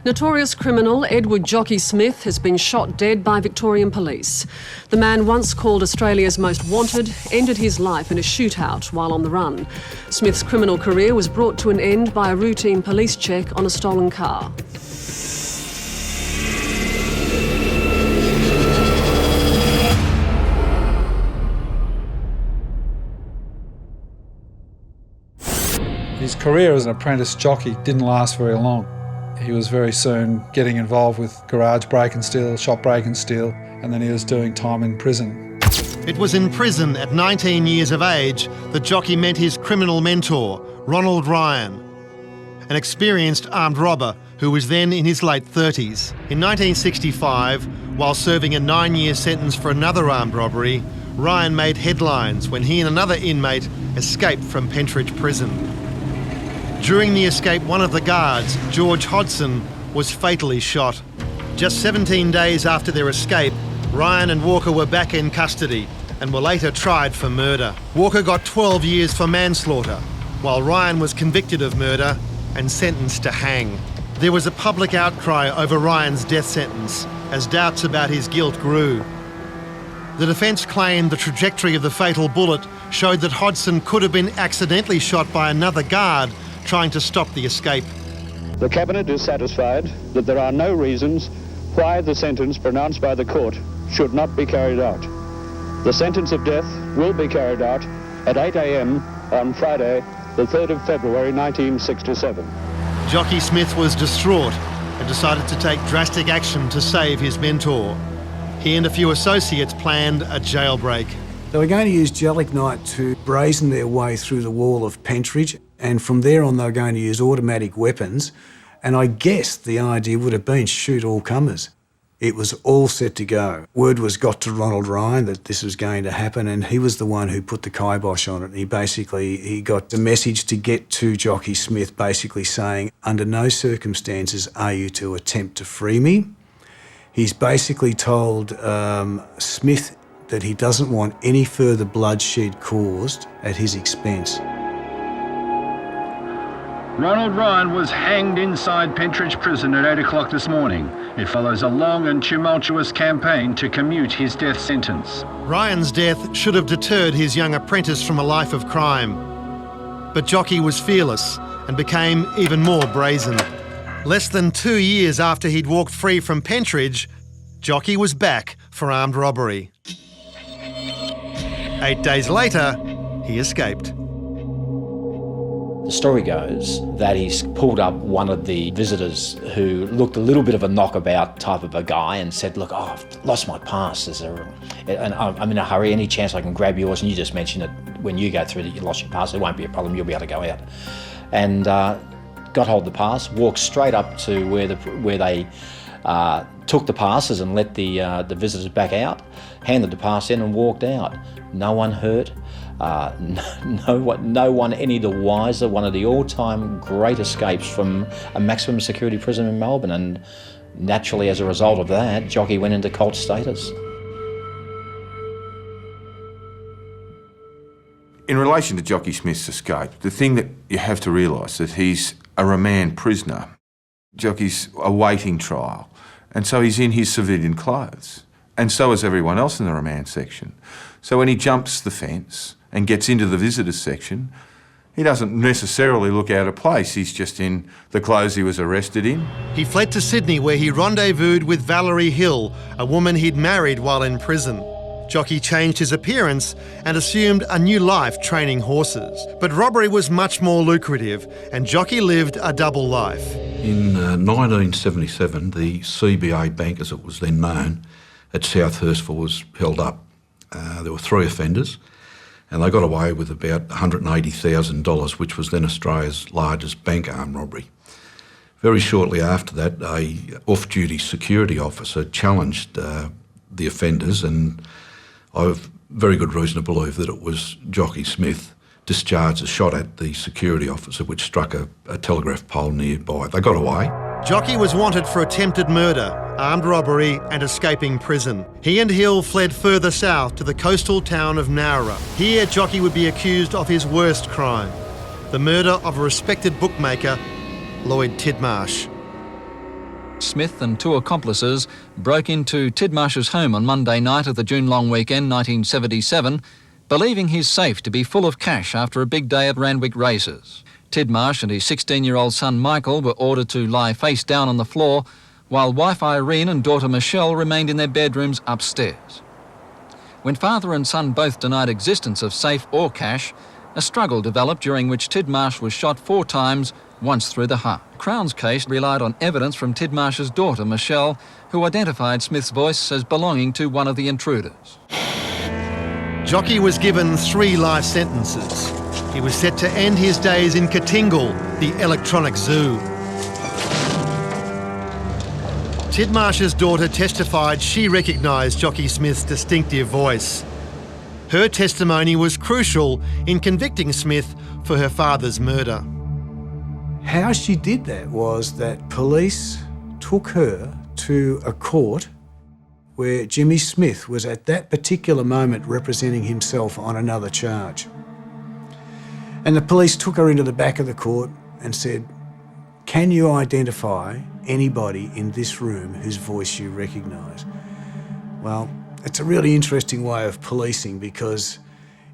Notorious criminal Edward Jockey Smith has been shot dead by Victorian police. The man, once called Australia's most wanted, ended his life in a shootout while on the run. Smith's criminal career was brought to an end by a routine police check on a stolen car. His career as an apprentice jockey didn't last very long. He was very soon getting involved with garage break and steal, shop break and steal, and then he was doing time in prison. It was in prison at 19 years of age that Jockey met his criminal mentor, Ronald Ryan, an experienced armed robber who was then in his late 30s. In 1965, while serving a 9-year sentence for another armed robbery, Ryan made headlines when he and another inmate escaped from Pentridge Prison. During the escape, one of the guards, George Hodson, was fatally shot. Just 17 days after their escape, Ryan and Walker were back in custody and were later tried for murder. Walker got 12 years for manslaughter, while Ryan was convicted of murder and sentenced to hang. There was a public outcry over Ryan's death sentence as doubts about his guilt grew. The defence claimed the trajectory of the fatal bullet showed that Hodson could have been accidentally shot by another guard trying to stop the escape. The Cabinet is satisfied that there are no reasons why the sentence pronounced by the court should not be carried out. The sentence of death will be carried out at 8 a.m. on Friday, the 3rd of February 1967. Jockey Smith was distraught and decided to take drastic action to save his mentor. He and a few associates planned a jailbreak. They were going to use gelignite to brazen their way through the wall of Pentridge, and from there on they were going to use automatic weapons, and I guess the idea would have been shoot all comers. It was all set to go. Word was got to Ronald Ryan that this was going to happen, and he was the one who put the kibosh on it. He got the message to get to Jockey Smith basically saying, under no circumstances are you to attempt to free me. He's basically told Smith that he doesn't want any further bloodshed caused at his expense. Ronald Ryan was hanged inside Pentridge Prison at 8 o'clock this morning. It follows a long and tumultuous campaign to commute his death sentence. Ryan's death should have deterred his young apprentice from a life of crime. But Jockey was fearless and became even more brazen. Less than 2 years after he'd walked free from Pentridge, Jockey was back for armed robbery. 8 days later, he escaped. The story goes that he's pulled up one of the visitors who looked a little bit of a knockabout type of a guy and said, look, I've lost my pass. And I'm in a hurry. Any chance I can grab yours? And you just mentioned it when you go through that you lost your pass. It won't be a problem. You'll be able to go out. And got hold of the pass, walked straight up to where they took the passes and let the visitors back out, handed the pass in and walked out. No one hurt. No one any the wiser. One of the all-time great escapes from a maximum security prison in Melbourne, and naturally as a result of that, Jockey went into cult status. In relation to Jockey Smith's escape, the thing that you have to realise that he's a remand prisoner. Jockey's awaiting trial, and so he's in his civilian clothes, and so is everyone else in the remand section. So when he jumps the fence and gets into the visitors section, he doesn't necessarily look out of place. He's just in the clothes he was arrested in. He fled to Sydney, where he rendezvoused with Valerie Hill, a woman he'd married while in prison. Jockey changed his appearance and assumed a new life training horses. But robbery was much more lucrative, and Jockey lived a double life. In 1977, the CBA Bank, as it was then known, at South Hurstville was held up. There were 3 offenders, and they got away with about $180,000, which was then Australia's largest bank armed robbery. Very shortly after that, a off-duty security officer challenged the offenders, and I have very good reason to believe that it was Jockey Smith discharged a shot at the security officer, which struck a telegraph pole nearby. They got away. Jockey was wanted for attempted murder, armed robbery and escaping prison. He and Hill fled further south to the coastal town of Nowra. Here, Jockey would be accused of his worst crime, the murder of a respected bookmaker, Lloyd Tidmarsh. Smith and two accomplices broke into Tidmarsh's home on Monday night of the June long weekend 1977, believing his safe to be full of cash after a big day at Randwick Races. Tidmarsh and his 16-year-old son Michael were ordered to lie face down on the floor, while wife Irene and daughter Michelle remained in their bedrooms upstairs. When father and son both denied existence of safe or cash, a struggle developed during which Tidmarsh was shot 4 times, once through the heart. Crown's case relied on evidence from Tidmarsh's daughter Michelle, who identified Smith's voice as belonging to one of the intruders. Jockey was given 3 life sentences. He was set to end his days in Katingal, the electronic zoo. Tidmarsh's daughter testified she recognised Jockey Smith's distinctive voice. Her testimony was crucial in convicting Smith for her father's murder. How she did that was that police took her to a court where Jimmy Smith was at that particular moment representing himself on another charge. And the police took her into the back of the court and said, "Can you identify anybody in this room whose voice you recognise?" Well, it's a really interesting way of policing, because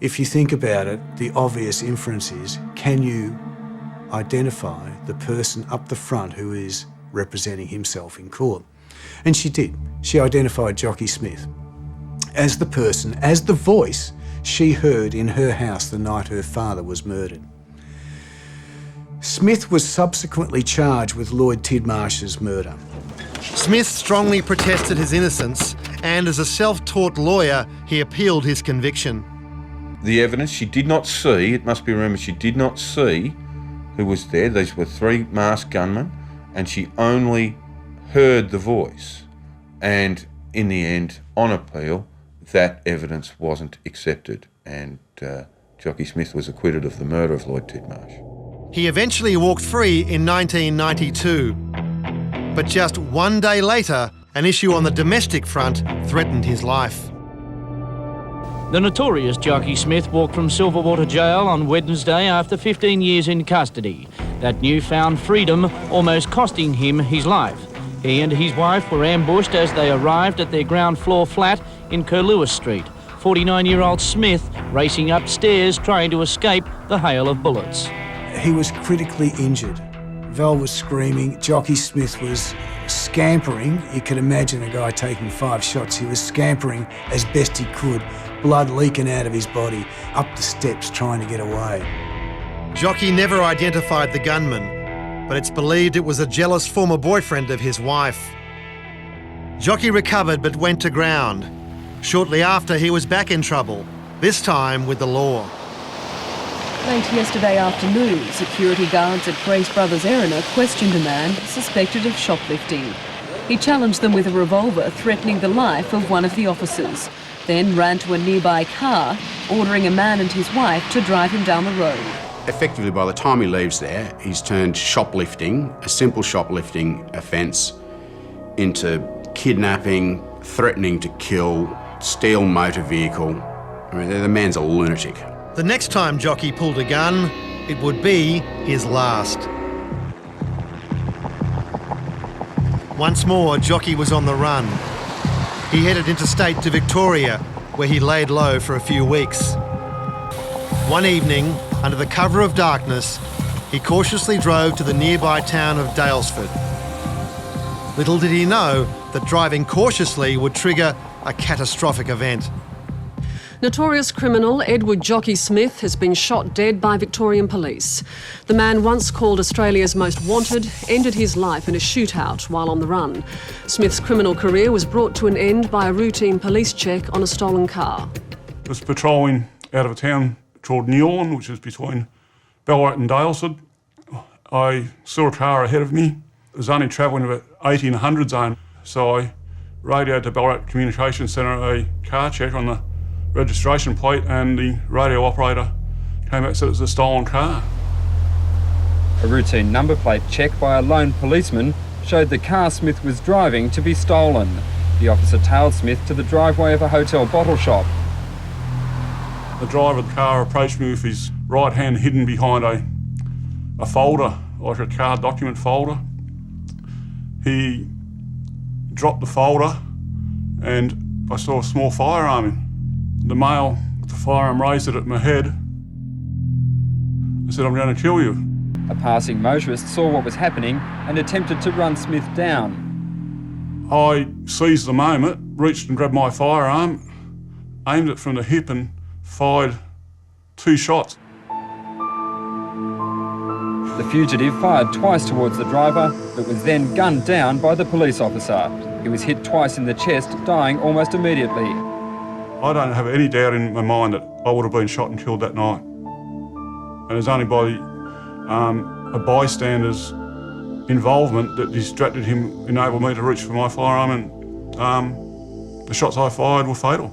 if you think about it, the obvious inference is, can you identify the person up the front who is representing himself in court? And she did. She identified Jockey Smith as the person, as the voice she heard in her house the night her father was murdered. Smith was subsequently charged with Lloyd Tidmarsh's murder. Smith strongly protested his innocence, and as a self-taught lawyer, he appealed his conviction. The evidence, she did not see, it must be remembered, she did not see who was there. These were 3 masked gunmen, and she only heard the voice. And in the end, on appeal, that evidence wasn't accepted, and Jockey Smith was acquitted of the murder of Lloyd Tidmarsh. He eventually walked free in 1992. But just 1 day later, an issue on the domestic front threatened his life. The notorious Jockey Smith walked from Silverwater Jail on Wednesday after 15 years in custody. That newfound freedom almost costing him his life. He and his wife were ambushed as they arrived at their ground floor flat in Curlewis Street. 49-year-old Smith racing upstairs trying to escape the hail of bullets. He was critically injured. Val was screaming. Jockey Smith was scampering. You could imagine a guy taking 5 shots. He was scampering as best he could, blood leaking out of his body, up the steps trying to get away. Jockey never identified the gunman, but it's believed it was a jealous former boyfriend of his wife. Jockey recovered but went to ground. Shortly after, he was back in trouble, this time with the law. Late yesterday afternoon, security guards at Grace Brothers Erina questioned a man suspected of shoplifting. He challenged them with a revolver, threatening the life of one of the officers, then ran to a nearby car, ordering a man and his wife to drive him down the road. Effectively, by the time he leaves there, he's turned shoplifting, a simple shoplifting offence, into kidnapping, threatening to kill, steal motor vehicle. I mean, the man's a lunatic. The next time Jockey pulled a gun, it would be his last. Once more, Jockey was on the run. He headed interstate to Victoria, where he laid low for a few weeks. One evening, under the cover of darkness, he cautiously drove to the nearby town of Daylesford. Little did he know that driving cautiously would trigger a catastrophic event. Notorious criminal Edward Jockey Smith has been shot dead by Victorian police. The man, once called Australia's most wanted, ended his life in a shootout while on the run. Smith's criminal career was brought to an end by a routine police check on a stolen car. I was patrolling out of a town called Newlyn, which is between Ballarat and Daylesford. I saw a car ahead of me. It was only travelling about 80 in the 100 zone, so I radioed to Ballarat Communications Centre a car check on the registration plate, and the radio operator came out and said it was a stolen car. A routine number plate check by a lone policeman showed the car Smith was driving to be stolen. The officer tailed Smith to the driveway of a hotel bottle shop. The driver of the car approached me with his right hand hidden behind a folder, like a car document folder. He dropped the folder and I saw a small firearm in. The male with the firearm raised it at my head. I said, "I'm going to kill you." A passing motorist saw what was happening and attempted to run Smith down. I seized the moment, reached and grabbed my firearm, aimed it from the hip and fired 2 shots. The fugitive fired twice towards the driver, but was then gunned down by the police officer. He was hit twice in the chest, dying almost immediately. I don't have any doubt in my mind that I would have been shot and killed that night. And it's only by a bystander's involvement that distracted him, enabled me to reach for my firearm, and the shots I fired were fatal.